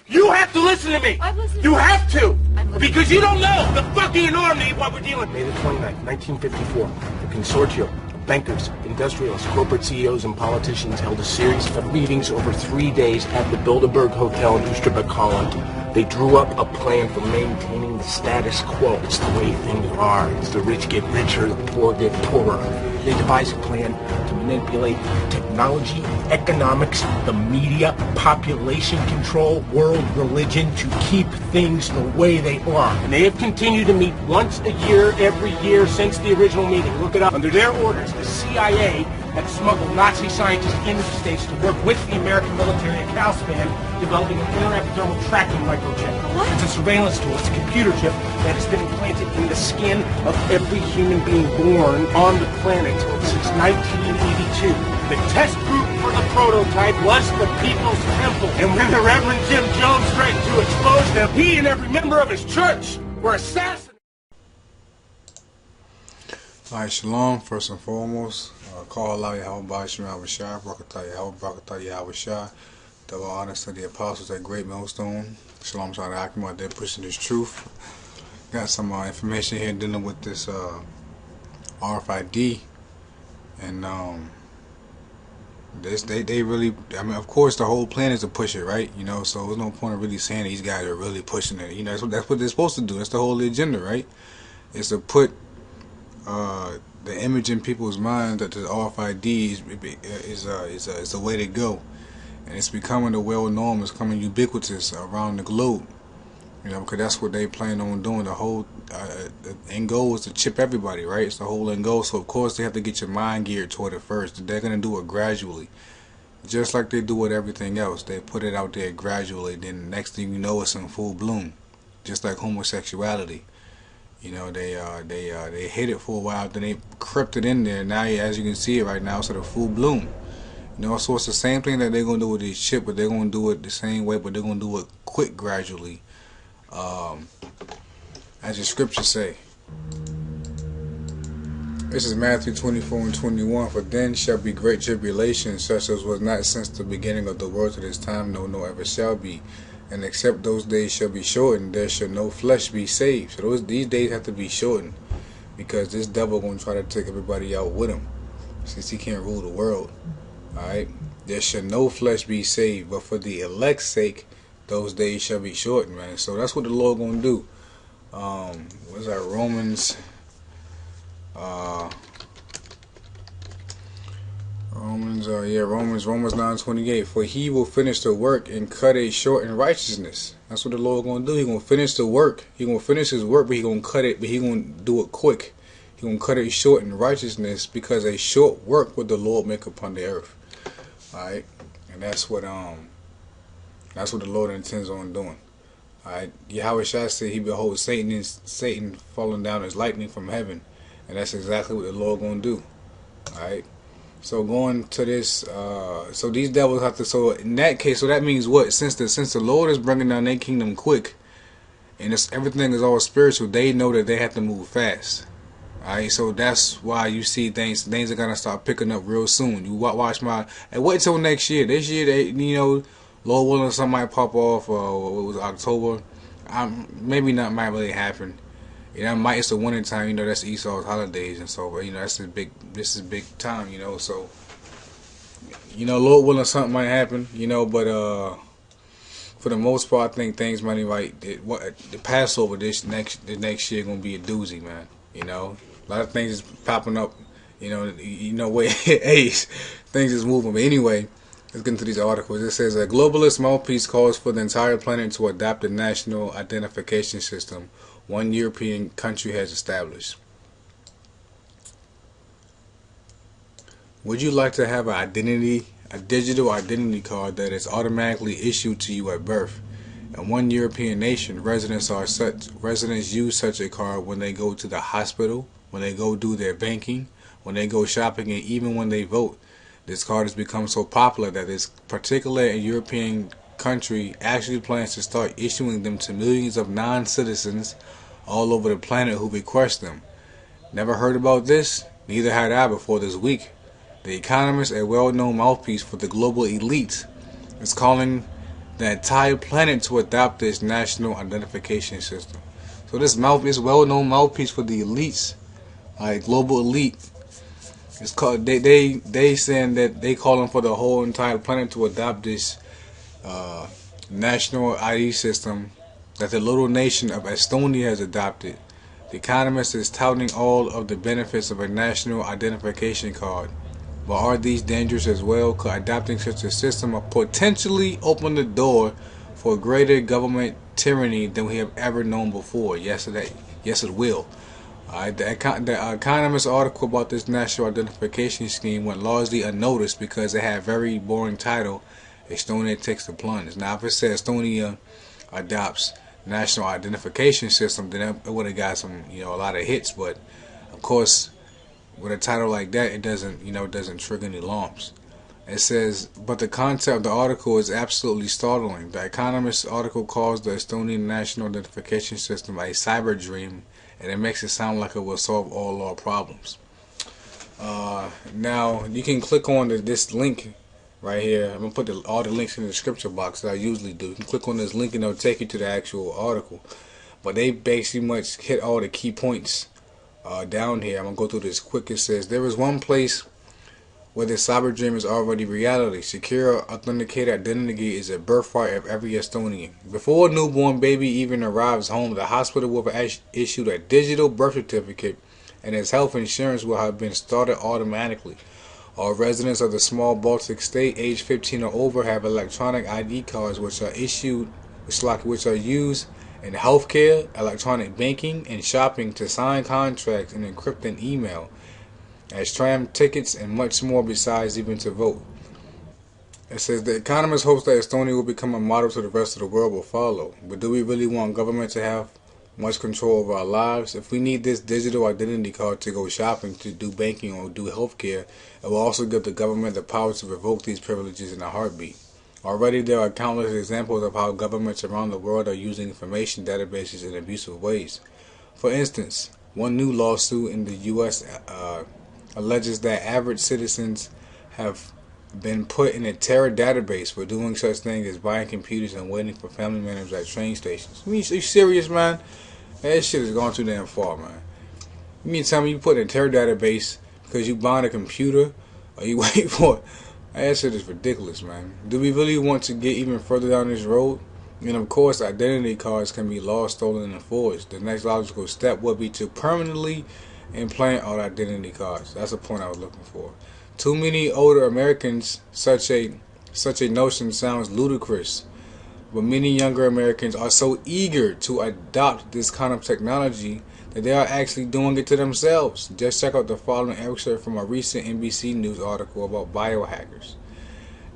You have to listen to me. You have to. Because you don't know the fucking enormity of what we're dealing with. May the 29th, 1954, the consortium of bankers, industrialists, corporate CEOs, and politicians held a series of meetings over 3 days at the Bilderberg Hotel in Oosterbeek, Holland. They drew up a plan for maintaining the status quo. It's the way things are. It's the rich get richer, the poor get poorer. They devised a plan to manipulate technology, economics, the media, population control, world religion to keep things the way they are. And they have continued to meet once a year, every year since the original meeting. Look it up. Under their orders, the CIA had smuggled Nazi scientists into the States to work with the American military at Calspan, developing an inter-epidermal tracking microchip. What? It's a surveillance tool. It's a computer chip that has been implanted in the skin of every human being born on the planet since 1982. The test group for the prototype was the People's Temple. And when the Reverend Jim Jones threatened to expose them, he and every member of his church were assassinated. Alright, shalom, first and foremost. Call Allah Yahweh Shah, Brakatah Yahweh, Brakatah Yahweh Shah. Double honors to the apostles at Great Millstone. Shalom to the Akim out there pushing this truth. Got some information here dealing with this rfID. And they really, I mean, of course the whole plan is to push it, right? You know, so there's no point of really saying these guys are really pushing it. You know, that's what they're supposed to do. That's the whole agenda, right? It's to put the image in people's minds that the RFID is the way to go, and it's becoming a well norm. It's becoming ubiquitous around the globe, you know, because that's what they plan on doing. The whole end goal is to chip everybody, right? It's the whole end goal. So of course they have to get your mind geared toward it first. They're gonna do it gradually, just like they do with everything else. They put it out there gradually. Then the next thing you know, it's in full bloom, just like homosexuality. You know, they hid it for a while, then they crept it in there. Now, as you can see it right now, it's at a full bloom. You know, so it's the same thing that they're going to do with this chip, but they're going to do it the same way, but they're going to do it quick, gradually. As the scriptures say. This is Matthew 24:21. For then shall be great tribulation, such as was not since the beginning of the world to this time, no, nor ever shall be. And except those days shall be shortened, there shall no flesh be saved. So these days have to be shortened, because this devil going to try to take everybody out with him, since he can't rule the world. Alright, there shall no flesh be saved, but for the elect's sake, those days shall be shortened, man. So that's what the Lord going to do. What's that, Romans 9:28. For he will finish the work and cut it short in righteousness. That's what the Lord going to do. He going to finish the work. He going to finish his work, but he going to cut it, but he going to do it quick. He going to cut it short in righteousness, because a short work will the Lord make upon the earth. Alright? And that's what the Lord intends on doing. Alright? Yahweh Shah said he beholds Satan falling down as lightning from heaven. And that's exactly what the Lord going to do. Alright? So going to this, so these devils have to. So in that case, so that means what? Since the Lord is bringing down their kingdom quick, and everything is all spiritual, they know that they have to move fast. Alright, so that's why you see things are gonna start picking up real soon. You watch and wait till next year. This year, Lord willing, something might pop off. What was October? Maybe not. Might really happen. You know, it's the winter time, you know, that's Esau's holidays and so, you know, this is big time, you know, so, you know, Lord willing, something might happen, you know, but, for the most part, I think things might the Passover the next year gonna be a doozy, man, you know, a lot of things is popping up, you know, wait, hey, things is moving, but anyway, let's get into these articles. It says a Globalist Mouthpiece calls for the entire planet to adopt a national identification system one European country has established. Would you like to have a digital identity card that is automatically issued to you at birth? In one European nation, residents use such a card when they go to the hospital, when they go do their banking, when they go shopping, and even when they vote. This card has become so popular that this particular European country actually plans to start issuing them to millions of non-citizens all over the planet who request them. Never heard about this? Neither had I before this week. The Economist, a well-known mouthpiece for the global elite, is calling the entire planet to adopt this national identification system. So this well-known mouthpiece for the elites, like global elite, it's called. They saying that they calling for the whole entire planet to adopt this national ID system that the little nation of Estonia has adopted. The Economist is touting all of the benefits of a national identification card. But are these dangerous as well? Could adopting such a system potentially open the door for greater government tyranny than we have ever known before? Yes, it will. The Economist article about this national identification scheme went largely unnoticed because it had a very boring title, Estonia Takes the Plunge. Now, if it said Estonia adopts national identification system, then it would have got some, a lot of hits. But, of course, with a title like that, it doesn't trigger any alarms. It says, but the concept of the article is absolutely startling. The Economist article calls the Estonian national identification system a cyber dream, and it makes it sound like it will solve all our problems. Now, you can click on this link right here. I'm going to put all the links in the description box that I usually do. You can click on this link and it'll take you to the actual article. But they basically much hit all the key points down here. I'm going to go through this quick. It says, there is one place where the cyber dream is already reality. Secure, authenticated identity is a birthright of every Estonian. Before a newborn baby even arrives home, the hospital will have issued a digital birth certificate, and its health insurance will have been started automatically. All residents of the small Baltic state, age 15 or over, have electronic ID cards which are used in healthcare, electronic banking, and shopping to sign contracts and encrypt an email, as tram tickets and much more besides even to vote. It says the Economist hopes that Estonia will become a model to the rest of the world will follow. But do we really want government to have much control over our lives? If we need this digital identity card to go shopping, to do banking, or do healthcare, it will also give the government the power to revoke these privileges in a heartbeat. Already there are countless examples of how governments around the world are using information databases in abusive ways. For instance, one new lawsuit in the U.S. Alleges that average citizens have been put in a terror database for doing such things as buying computers and waiting for family members at train stations. I mean, are you serious, man? That shit has gone too damn far, man. You mean to tell me you put in a terror database because you buying a computer or you waiting for it? That shit is ridiculous, man. Do we really want to get even further down this road? And of course, identity cards can be lost, stolen, and forged. The next logical step would be to permanently implant all identity cards. That's the point I was looking for. Too many older Americans, such a notion sounds ludicrous, but many younger Americans are so eager to adopt this kind of technology that they are actually doing it to themselves. Just check out the following excerpt from a recent NBC News article about biohackers,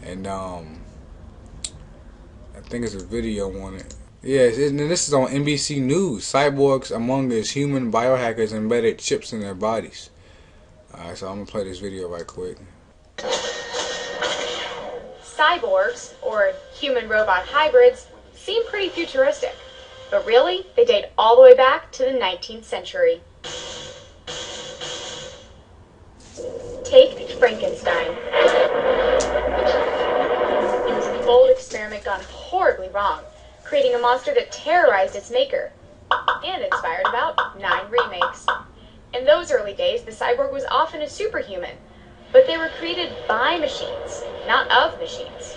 and I think it's a video on it. Yes, and this is on NBC News. Cyborgs among us human biohackers embedded chips in their bodies. Alright, so I'm going to play this video right quick. Cyborgs, or human-robot hybrids, seem pretty futuristic. But really, they date all the way back to the 19th century. Take Frankenstein. It was a bold experiment gone horribly wrong, creating a monster that terrorized its maker, and inspired about 9 remakes. In those early days, the cyborg was often a superhuman, but they were created by machines, not of machines.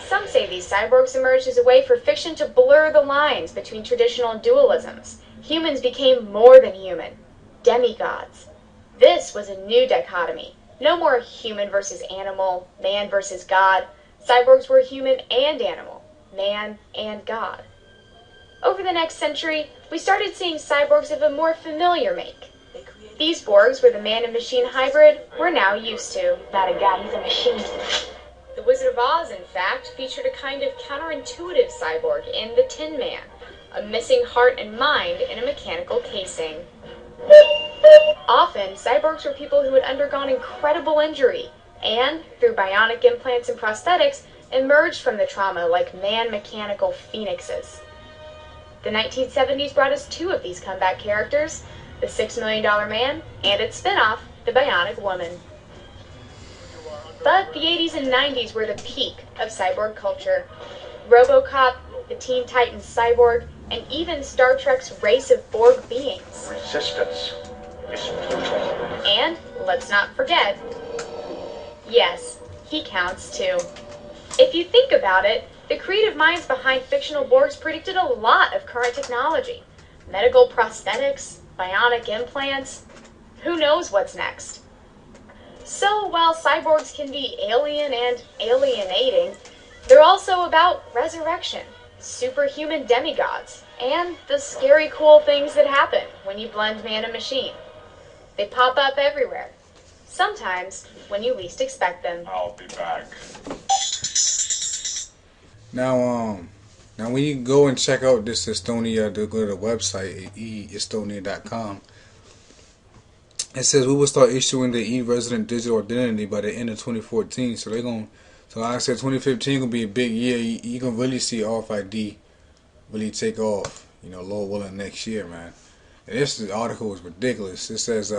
Some say these cyborgs emerged as a way for fiction to blur the lines between traditional dualisms. Humans became more than human, demigods. This was a new dichotomy. No more human versus animal, man versus God. Cyborgs were human and animal, man and God. Over the next century, we started seeing cyborgs of a more familiar make. These Borgs were the man and machine hybrid we're now used to. Not a guy, he's a machine. The Wizard of Oz, in fact, featured a kind of counterintuitive cyborg in the Tin Man, a missing heart and mind in a mechanical casing. Often, cyborgs were people who had undergone incredible injury and, through bionic implants and prosthetics, emerged from the trauma like man-mechanical phoenixes. The 1970s brought us 2 of these comeback characters, the $6 Million Man and its spin-off, the Bionic Woman. But the 80s and 90s were the peak of cyborg culture. RoboCop, the Teen Titans Cyborg, and even Star Trek's race of Borg beings. Resistance is futile. And, let's not forget, yes, he counts too. If you think about it, the creative minds behind fictional Borgs predicted a lot of current technology. Medical prosthetics, bionic implants, who knows what's next? So while cyborgs can be alien and alienating, they're also about resurrection, superhuman demigods, and the scary cool things that happen when you blend man and machine. They pop up everywhere, sometimes when you least expect them. I'll be back. Now when you go and check out this Estonia, go to the website estonia.com. It says we will start issuing the e-resident digital identity by the end of 2014. So like I said, 2015 gonna be a big year. You can really see rfID really take off. You know, Lord willing, next year, man. And this article is ridiculous. It says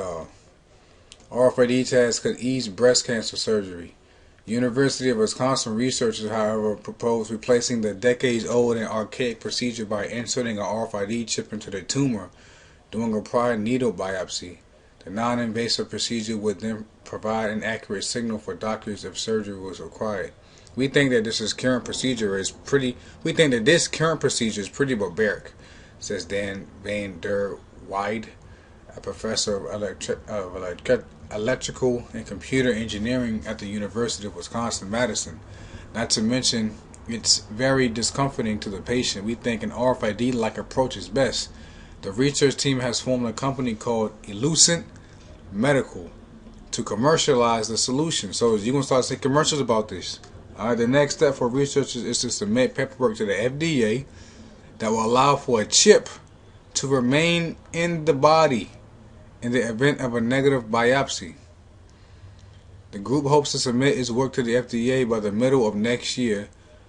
RFID tags could ease breast cancer surgery. University of Wisconsin researchers, however, proposed replacing the decades-old and archaic procedure by inserting an RFID chip into the tumor during a prior needle biopsy. The non-invasive procedure would then provide an accurate signal for doctors if surgery was required. We think that this current procedure is pretty barbaric, says Dan Van der Weide, a professor of electrical and computer engineering at the University of Wisconsin-Madison. Not to mention, it's very discomforting to the patient. We think an RFID-like approach is best. The research team has formed a company called Elucent Medical to commercialize the solution. So you're going to start seeing commercials about this. Alright, the next step for researchers is to submit paperwork to the FDA that will allow for a chip to remain in the body in the event of a negative biopsy. The group hopes to submit its work to the FDA by the middle of next year.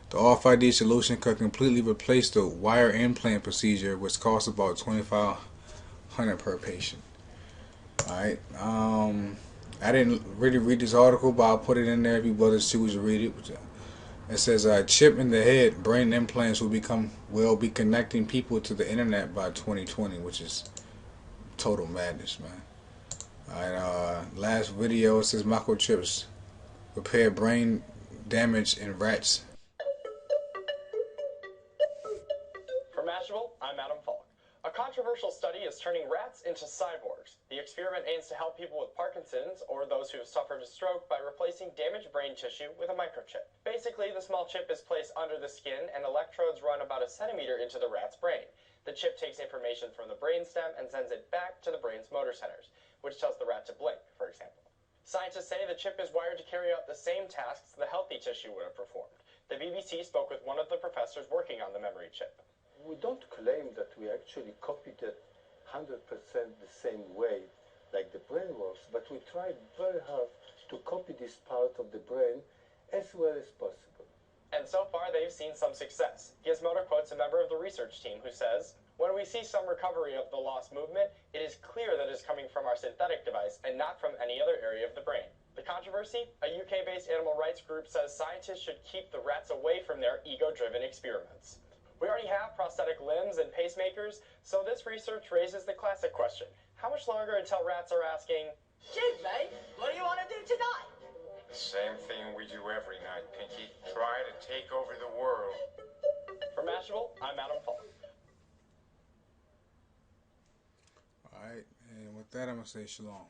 The RFID solution could completely replace the wire implant procedure, which costs about $2,500 per patient. Alright, I didn't really read this article, but I'll put it in there if you brothers choose to read it. It says chip in the head, brain implants will be connecting people to the internet by 2020, which is total madness, man. Alright, last video, it says microchips repair brain damage in rats. For Mashable, I'm Adam Falk. A controversial study is turning rats into cyborgs. The experiment aims to help people with Parkinson's or those who have suffered a stroke by replacing damaged brain tissue with a microchip. Basically, the small chip is placed under the skin and electrodes run about a centimeter into the rat's brain. The chip takes information from the brainstem and sends it back to the brain's motor centers, which tells the rat to blink, for example. Scientists say the chip is wired to carry out the same tasks the healthy tissue would have performed. The BBC spoke with one of the professors working on the memory chip. We don't claim that we actually copied it 100% the same way like the brain works, but we tried very hard to copy this part of the brain as well as possible. And so far they've seen some success. Gizmodo quotes a member of the research team who says, "When we see some recovery of the lost movement, it is clear that it is coming from our synthetic device and not from any other area of the brain." The controversy? A UK-based animal rights group says scientists should keep the rats away from their ego-driven experiments. We already have prosthetic limbs and pacemakers, so this research raises the classic question. How much longer until rats are asking, "Shoot, mate, what do you want to do tonight?" The same thing we do every night, Pinky. Try to take over the world. For Mashable, I'm Adam Falk. Alright, and with that I'm going to say shalom.